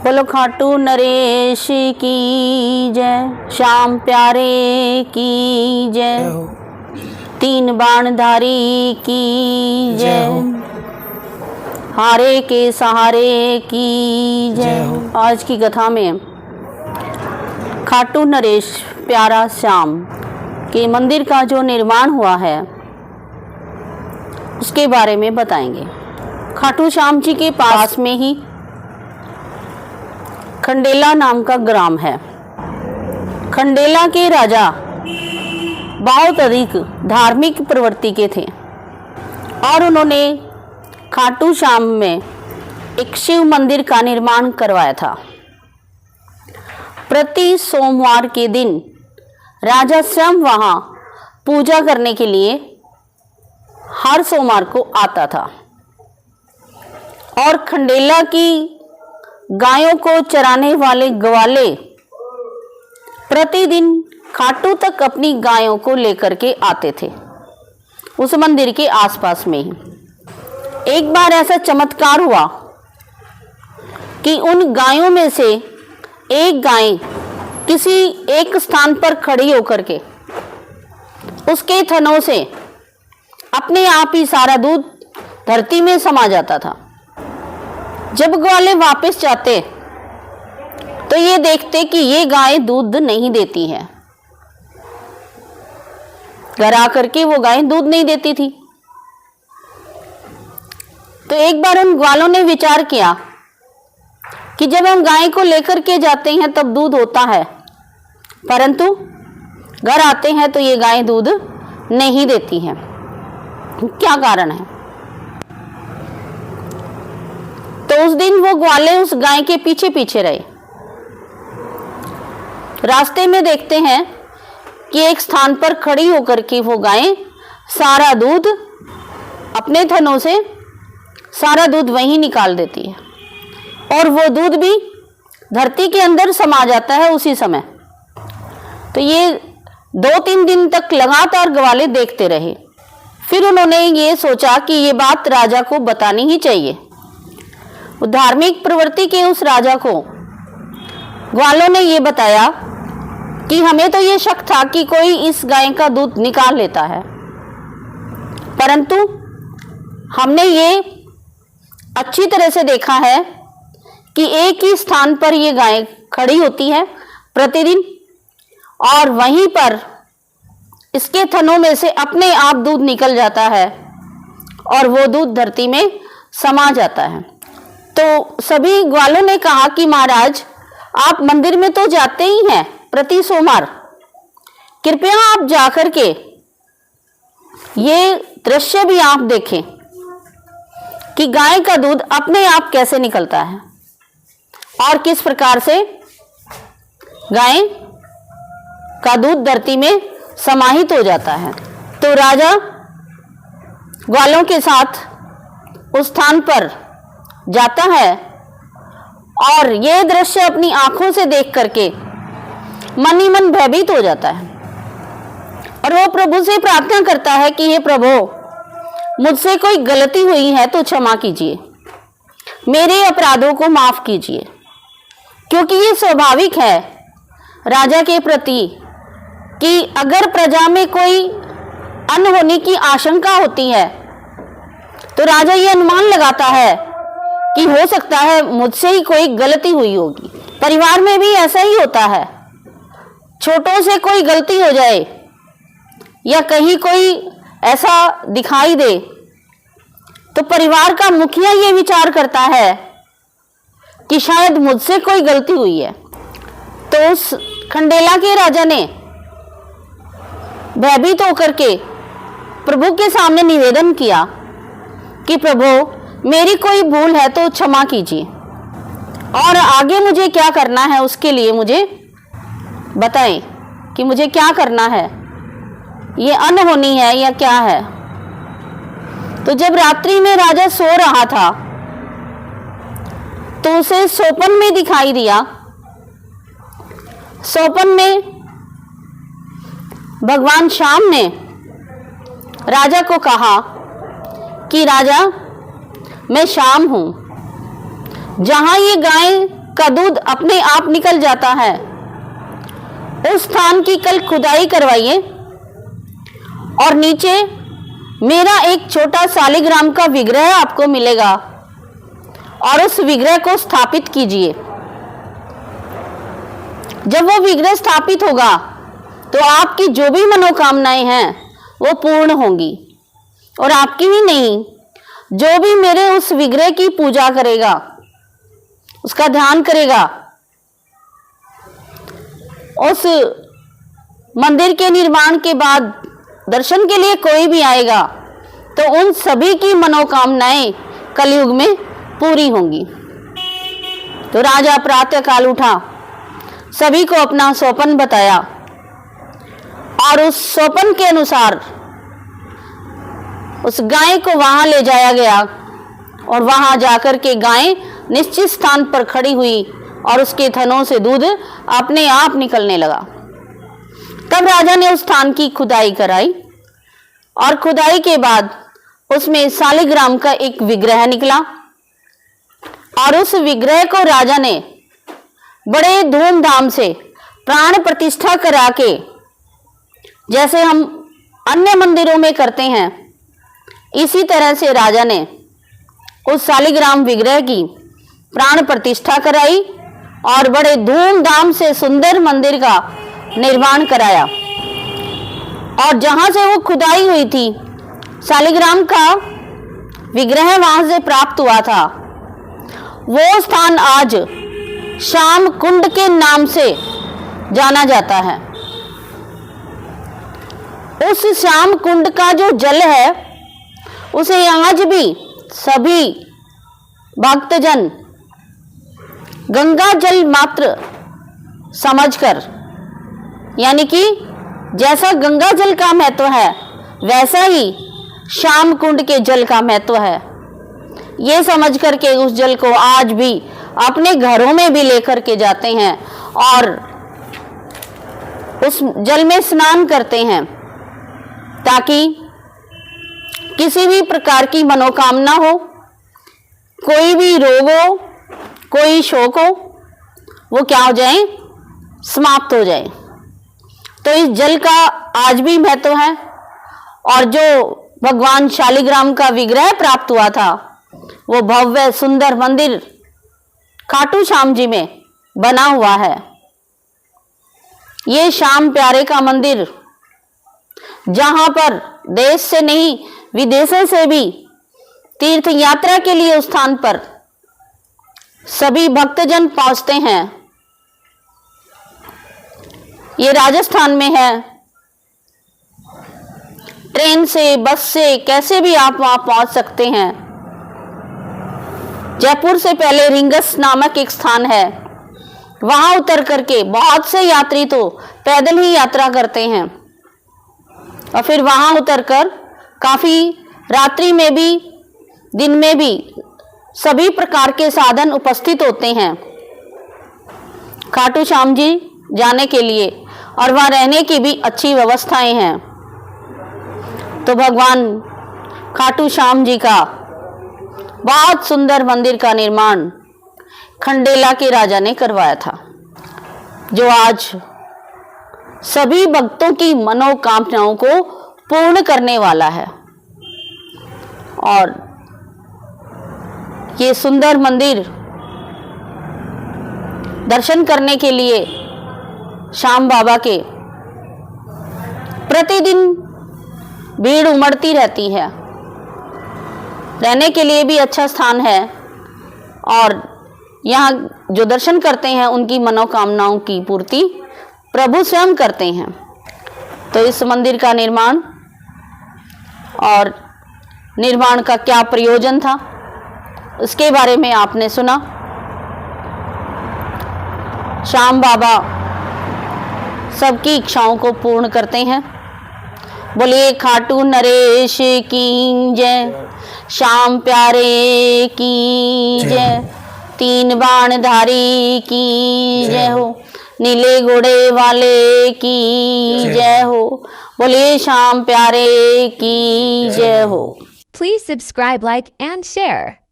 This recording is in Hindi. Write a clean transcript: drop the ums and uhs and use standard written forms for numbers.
बोलो खाटू नरेश की जय, श्याम प्यारे की जय, तीन बाणधारी की जय, हारे के सहारे की जय। आज की कथा में खाटू नरेश प्यारा श्याम के मंदिर का जो निर्माण हुआ है उसके बारे में बताएंगे। खाटू श्याम जी के पास में ही खंडेला नाम का ग्राम है। खंडेला के राजा बहुत अधिक धार्मिक प्रवृत्ति के थे और उन्होंने खाटू श्याम में एक शिव मंदिर का निर्माण करवाया था। प्रति सोमवार के दिन राजा स्वयं वहां पूजा करने के लिए हर सोमवार को आता था और खंडेला की गायों को चराने वाले ग्वाले प्रतिदिन खाटू तक अपनी गायों को लेकर के आते थे उस मंदिर के आसपास में ही। एक बार ऐसा चमत्कार हुआ कि उन गायों में से एक गाय किसी एक स्थान पर खड़ी होकर के उसके थनों से अपने आप ही सारा दूध धरती में समा जाता था। जब ग्वाले वापस जाते तो ये देखते कि ये गाय दूध नहीं देती है। घर आकर के वो गाय दूध नहीं देती थी। तो एक बार उन ग्वालों ने विचार किया कि जब हम गाय को लेकर के जाते हैं तब दूध होता है, परंतु घर आते हैं तो ये गाय दूध नहीं देती है, क्या कारण है? तो उस दिन वो ग्वाले उस गाय के पीछे पीछे रहे। रास्ते में देखते हैं कि एक स्थान पर खड़ी होकर के वो गाय सारा दूध अपने थनों से सारा दूध वहीं निकाल देती है और वो दूध भी धरती के अंदर समा जाता है उसी समय। तो ये 2-3 दिन तक लगातार ग्वाले देखते रहे। फिर उन्होंने ये सोचा कि ये बात राजा को बतानी ही चाहिए। धार्मिक प्रवृत्ति के उस राजा को ग्वालों ने ये बताया कि हमें तो ये शक था कि कोई इस गाय का दूध निकाल लेता है, परंतु हमने ये अच्छी तरह से देखा है कि एक ही स्थान पर ये गाय खड़ी होती है प्रतिदिन और वहीं पर इसके थनों में से अपने आप दूध निकल जाता है और वो दूध धरती में समा जाता है। तो सभी ग्वालों ने कहा कि महाराज, आप मंदिर में तो जाते ही हैं प्रति सोमवार, कृपया आप जाकर के ये दृश्य भी आप देखें कि गाय का दूध अपने आप कैसे निकलता है और किस प्रकार से गाय का दूध धरती में समाहित हो जाता है। तो राजा ग्वालों के साथ उस स्थान पर जाता है और यह दृश्य अपनी आंखों से देख करके मन ही मन भयभीत हो जाता है और वो प्रभु से प्रार्थना करता है कि हे प्रभु, मुझसे कोई गलती हुई है तो क्षमा कीजिए, मेरे अपराधों को माफ कीजिए। क्योंकि ये स्वाभाविक है राजा के प्रति कि अगर प्रजा में कोई अनहोनी की आशंका होती है तो राजा ये अनुमान लगाता है कि हो सकता है मुझसे ही कोई गलती हुई होगी। परिवार में भी ऐसा ही होता है, छोटों से कोई गलती हो जाए या कहीं कोई ऐसा दिखाई दे तो परिवार का मुखिया ये विचार करता है कि शायद मुझसे कोई गलती हुई है। तो उस खंडेला के राजा ने भयभीत होकर के प्रभु के सामने निवेदन किया कि प्रभु, मेरी कोई भूल है तो क्षमा कीजिए और आगे मुझे क्या करना है उसके लिए मुझे बताएं कि मुझे क्या करना है, ये अनहोनी है या क्या है। तो जब रात्रि में राजा सो रहा था तो उसे सोपन में दिखाई दिया। सोपन में भगवान श्याम ने राजा को कहा कि राजा, मैं श्याम हूं, जहां ये गाय का दूध अपने आप निकल जाता है, उस स्थान की कल खुदाई करवाइए और नीचे मेरा एक छोटा शालिग्राम का विग्रह आपको मिलेगा और उस विग्रह को स्थापित कीजिए। जब वो विग्रह स्थापित होगा तो आपकी जो भी मनोकामनाएं हैं वो पूर्ण होंगी, और आपकी ही नहीं, जो भी मेरे उस विग्रह की पूजा करेगा, उसका ध्यान करेगा, उस मंदिर के निर्माण के बाद दर्शन के लिए कोई भी आएगा तो उन सभी की मनोकामनाएं कलयुग में पूरी होंगी। तो राजा प्रातः काल उठा, सभी को अपना स्वप्न बताया और उस स्वप्न के अनुसार उस गाय को वहां ले जाया गया और वहां जाकर के गाय निश्चित स्थान पर खड़ी हुई और उसके थनों से दूध अपने आप निकलने लगा। तब राजा ने उस स्थान की खुदाई कराई और खुदाई के बाद उसमें शालिग्राम का एक विग्रह निकला और उस विग्रह को राजा ने बड़े धूमधाम से प्राण प्रतिष्ठा करा के, जैसे हम अन्य मंदिरों में करते हैं, इसी तरह से राजा ने उस शालिग्राम विग्रह की प्राण प्रतिष्ठा कराई और बड़े धूमधाम से सुंदर मंदिर का निर्माण कराया। और जहां से वो खुदाई हुई थी, शालिग्राम का विग्रह वहां से प्राप्त हुआ था, वो स्थान आज श्याम कुंड के नाम से जाना जाता है। उस श्याम कुंड का जो जल है उसे आज भी सभी भक्तजन गंगा जल मात्र समझकर, यानी कि जैसा गंगा जल का महत्व है वैसा ही श्याम कुंड के जल का महत्व है, ये समझ करके उस जल को आज भी अपने घरों में भी लेकर के जाते हैं और उस जल में स्नान करते हैं, ताकि किसी भी प्रकार की मनोकामना हो, कोई भी रोग हो, कोई शोक हो, वो क्या हो जाए, समाप्त हो जाए। तो इस जल का आज भी महत्व है। और जो भगवान शालिग्राम का विग्रह प्राप्त हुआ था, वो भव्य सुंदर मंदिर खाटू श्याम जी में बना हुआ है। ये श्याम प्यारे का मंदिर, जहां पर देश से नहीं विदेशों से भी तीर्थ यात्रा के लिए उस स्थान पर सभी भक्तजन पहुंचते हैं। ये राजस्थान में है। ट्रेन से, बस से, कैसे भी आप वहां पहुंच सकते हैं। जयपुर से पहले रिंगस नामक एक स्थान है, वहां उतर करके बहुत से यात्री तो पैदल ही यात्रा करते हैं और फिर वहां उतरकर काफी रात्रि में भी दिन में भी सभी प्रकार के साधन उपस्थित होते हैं खाटू श्याम जी जाने के लिए, और वहां रहने की भी अच्छी व्यवस्थाएं हैं। तो भगवान खाटू श्याम जी का बहुत सुंदर मंदिर का निर्माण खंडेला के राजा ने करवाया था, जो आज सभी भक्तों की मनोकामनाओं को पूर्ण करने वाला है। और ये सुंदर मंदिर दर्शन करने के लिए श्याम बाबा के प्रतिदिन भीड़ उमड़ती रहती है। रहने के लिए भी अच्छा स्थान है और यहाँ जो दर्शन करते हैं उनकी मनोकामनाओं की पूर्ति प्रभु स्वयं करते हैं। तो इस मंदिर का निर्माण और निर्माण का क्या प्रयोजन था, उसके बारे में आपने सुना। श्याम बाबा सबकी इच्छाओं को पूर्ण करते हैं। बोलिए खाटू नरेश की जय, श्याम प्यारे की जय, तीन बाण धारी की जय हो, नीले घोड़े वाले की जय हो, बोलिए श्याम प्यारे की जय हो। Please subscribe, like, and share.